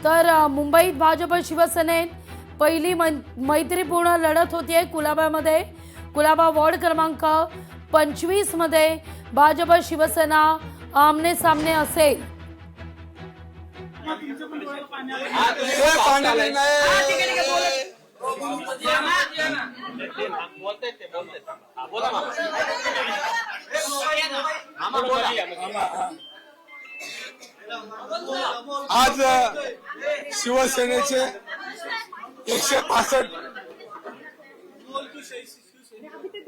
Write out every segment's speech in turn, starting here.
तर मुंबईत भाजप शिवसेनेत पहिली मैत्रीपूर्ण लढत होतीये कुलाब्यामध्ये। कुलाबा वॉर्ड क्रमांक 25 मध्ये भाजप शिवसेना आमने सामने असेल।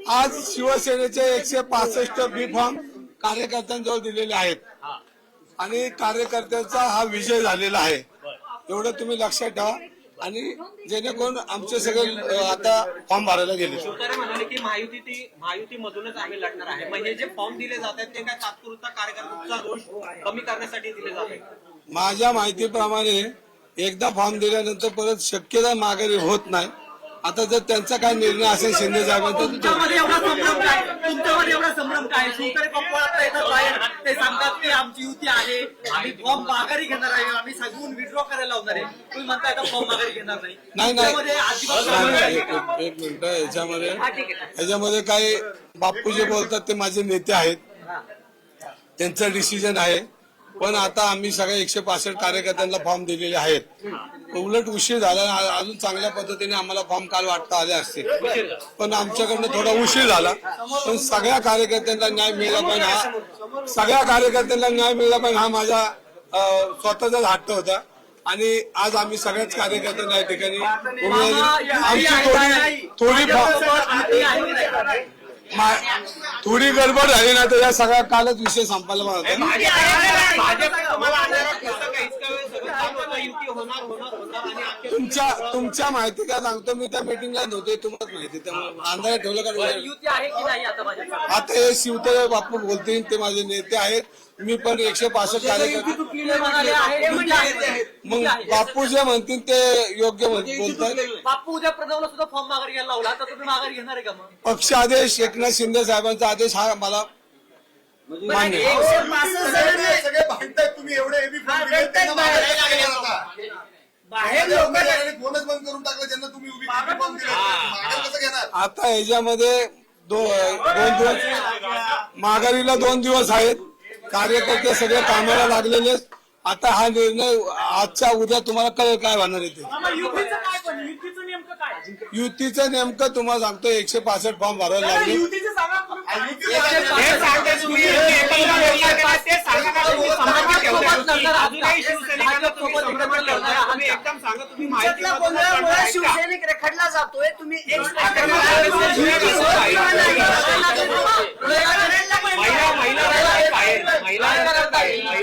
आज शिवसेनेचे 165 बी फॉर्म कार्यकर्त्यांजवळ दिलेले आहेत आणि कार्यकर्त्यांचा हा विजय झालेला आहे, एवढं तुम्ही लक्षात ठेवा। आणि जेणेकरून आमचे सगळे आता फॉर्म भरायला गेले। शिवतारे म्हणाले की महायुतीमधूनच आम्ही लढणार आहे। मग हे जे फॉर्म दिले जात आहेत ते काय तात्पुरता कार्यकर्त्यांचा रोष कमी करण्यासाठी दिले जात आहेत? माझ्या माहितीप्रमाणे एकदा फॉर्म दिल्यानंतर परत शक्यता माघारी होत नाही। आता जर त्यांचा काय निर्णय असेल शिंदे साहेबांचा, तुमच्यामध्ये एवढा संभ्रम काय? शिवतारे पप्पा येतात बाहेर, ते सांगतात की आमची युती आहे, आम्ही फॉर्म माघारी घेणार आहे, आम्ही सगळून विड्रॉ करायला लावणार आहे। तुम्ही म्हणताय का फॉर्म माघारी घेणार नाही? एक मिनिट, याच्यामध्ये काही बापू जे बोलतात ते माझे नेते आहेत, त्यांचं डिसिजन आहे। पण आता आम्ही सगळ्या 165 कार्यकर्त्यांना फॉर्म दिलेले आहेत। उलट उशीर झाला, अजून चांगल्या पद्धतीने आम्हाला फॉर्म काल वाटता आले असते, पण आमच्याकडनं थोडा उशीर झाला। पण सगळ्या कार्यकर्त्यांना न्याय मिळाला पाहिजे, हा माझा स्वतःचाच हट्ट होता। आणि आज आम्ही सगळ्याच कार्यकर्त्यांना या ठिकाणी थोडी गडबड झाली ना तर या सगळ्या कालच विषय संपायला पाहिजे। तुमच्या माहिती काय सांगतो, मी त्या मीटिंगला नव्हते, तुम्हाला माहिती, त्यामुळे अंदाज ठेवलं का? आता हे शिवतारे बापू बोलतील, ते माझे नेते आहेत। मी पण 165 कार्यकर्ते, मग बापू जे म्हणतील ते योग्य बोलतात। बापू उद्या प्रणवला सुद्धा फॉर्म माघारी घ्यायला लावला, तर तुम्ही माघारी घेणार आहे का? मग पक्ष आदेश, एकनाथ शिंदे साहेबांचा आदेश हा मला मान्य आहे। सगळे भांडतायत, तुम्ही एवढे एबी फॉर्म दिले, त्यांना माघारी बाहेर लोकांनी फोनच बंद करून टाकला, ज्यांना तुम्ही उभी फॉर्म दिले माघारी कसं घेणार? आता ह्याच्यामध्ये दोन दिवस माघारीला 2 दिवस आहेत, कार्यकर्ते सगळे कामाला लागलेले। आता हा निर्णय आजच्या उद्या तुम्हाला कळेल काय होणार आहे ते। युतीचं नेमकं तुम्हाला सांगतो, 165 फॉर्म भरायला लागले। शिवसैनिक रेखाडला जातोय, तुम्ही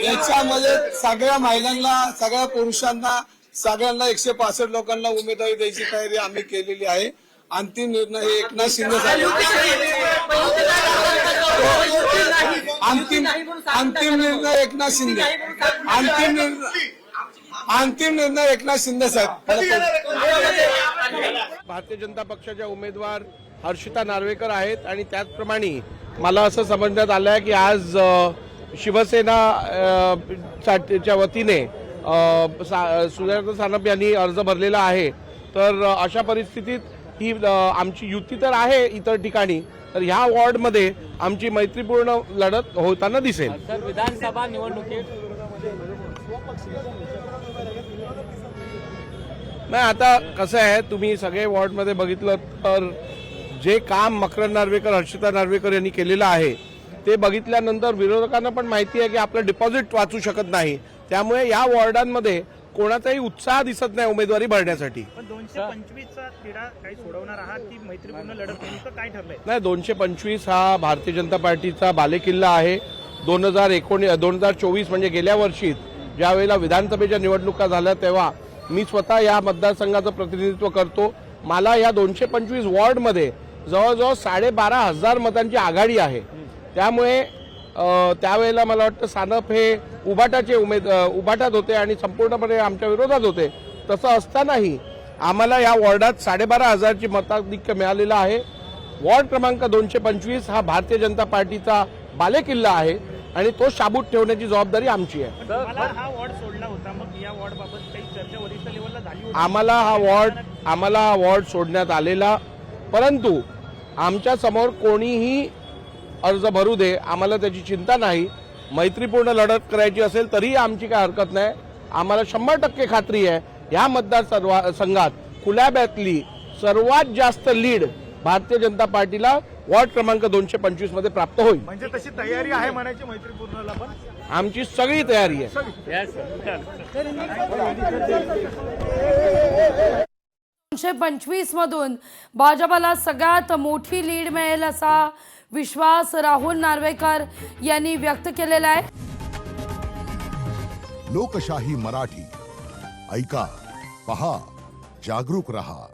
याच्यामध्ये सगळ्या महिलांना, सगळ्या पुरुषांना, सगळ्यांना 165 लोकांना उमेदवारी द्यायची तयारी आम्ही केलेली आहे। अंतिम निर्णय हे एकनाथ शिंदे साहेब, अंतिम निर्णय एकनाथ शिंदे, अंतिम निर्णय एकनाथ शिंदे साहेब। भारतीय जनता पक्षाच्या उमेदवार हर्षिता नार्वेकर आहेत आणि त्याचप्रमाणे मला असं समजण्यात आलं आहे की आज शिवसेना च्या वतीने सुजाता सानप यांनी अर्ज भरलेला आहे। तर अशा परिस्थितीत ही आमची युती तर आहे इतर ठिकाणी, तर ह्या वॉर्डमध्ये आमची मैत्रीपूर्ण लढत होताना दिसेल। सर, विधानसभा निवडणुकीत नाही, आता कसं आहे, तुम्ही सगळे वॉर्डमध्ये बघितलं तर जे काम मकरंद नार्वेकर, हर्षिता नार्वेकर यांनी केलेलं आहे ते बघितल्यानंतर विरोधकांना पण माहिती आहे की आपलं डिपॉझिट वाचू शकत नाही। त्यामुळे या वॉर्डांमध्ये कोणाचाही उत्साह दिसत नाही उमेदवारी भरण्यासाठी। पण 225चा तिढा काही सोडवणार आहात की मैत्रीपूर्ण लढत नेमकं काय ठरलंय? नाही, 225 हा भारतीय जनता पार्टीचा बालेकिल्ला आहे। 2024 म्हणजे गेल्या वर्षी ज्यावेळेला विधानसभेच्या निवडणुका झाल्या तेव्हा मी स्वतः या मतदारसंघाचं प्रतिनिधित्व करतो। मला या 225 वॉर्डमध्ये जवळजवळ 12,500 मतांची आघाडी आहे। त्यामुळे त्यावेळेला मला वाटतं सानप हे उभाटात होते आणि संपूर्णपणे आमच्या विरोधात होते। तसं असतानाही आम्हाला या वॉर्डात 12,500ची मताधिक्य मिळालेलं आहे। वॉर्ड क्रमांक 225 हा भारतीय जनता पार्टीचा बालेकिल्ला आहे। आणि तो शाबूत ठेवण्याची जबाबदारी आमची आहे. पण मला हा वॉर्ड सोडला होता, मग या वॉर्ड बाबत काही चर्चा वरिष्ठ लेवलला झाली होती? आम्हाला हा वॉर्ड सोडण्यात आलेला, परंतु आमच्या समोर कोणीही अर्ज भरू दे, आम्हाला त्याची चिंता नाही. मैत्रीपूर्ण लढत करायची असेल तरीही आमची काय हरकत नाही. आम्हाला 100% खात्री आहे या मतदारसंघात कुलाब्यातली सर्वात जास्त लीड भारतीय जनता पार्टीला वॉर्ड क्रमांक 225 मध्ये प्राप्त होईल. म्हणजे तशी तयारी आहे म्हणायची मैत्रीपूर्णला पण? आमची सगळी तयारी आहे. 225 मधून भाजपाला सगळ्यात मोठी लीड मिळेल असा विश्वास राहुल नार्वेकर यांनी व्यक्त केलेला आहे. लोकशाही मराठी ऐका, पहा, जागरूक रहा.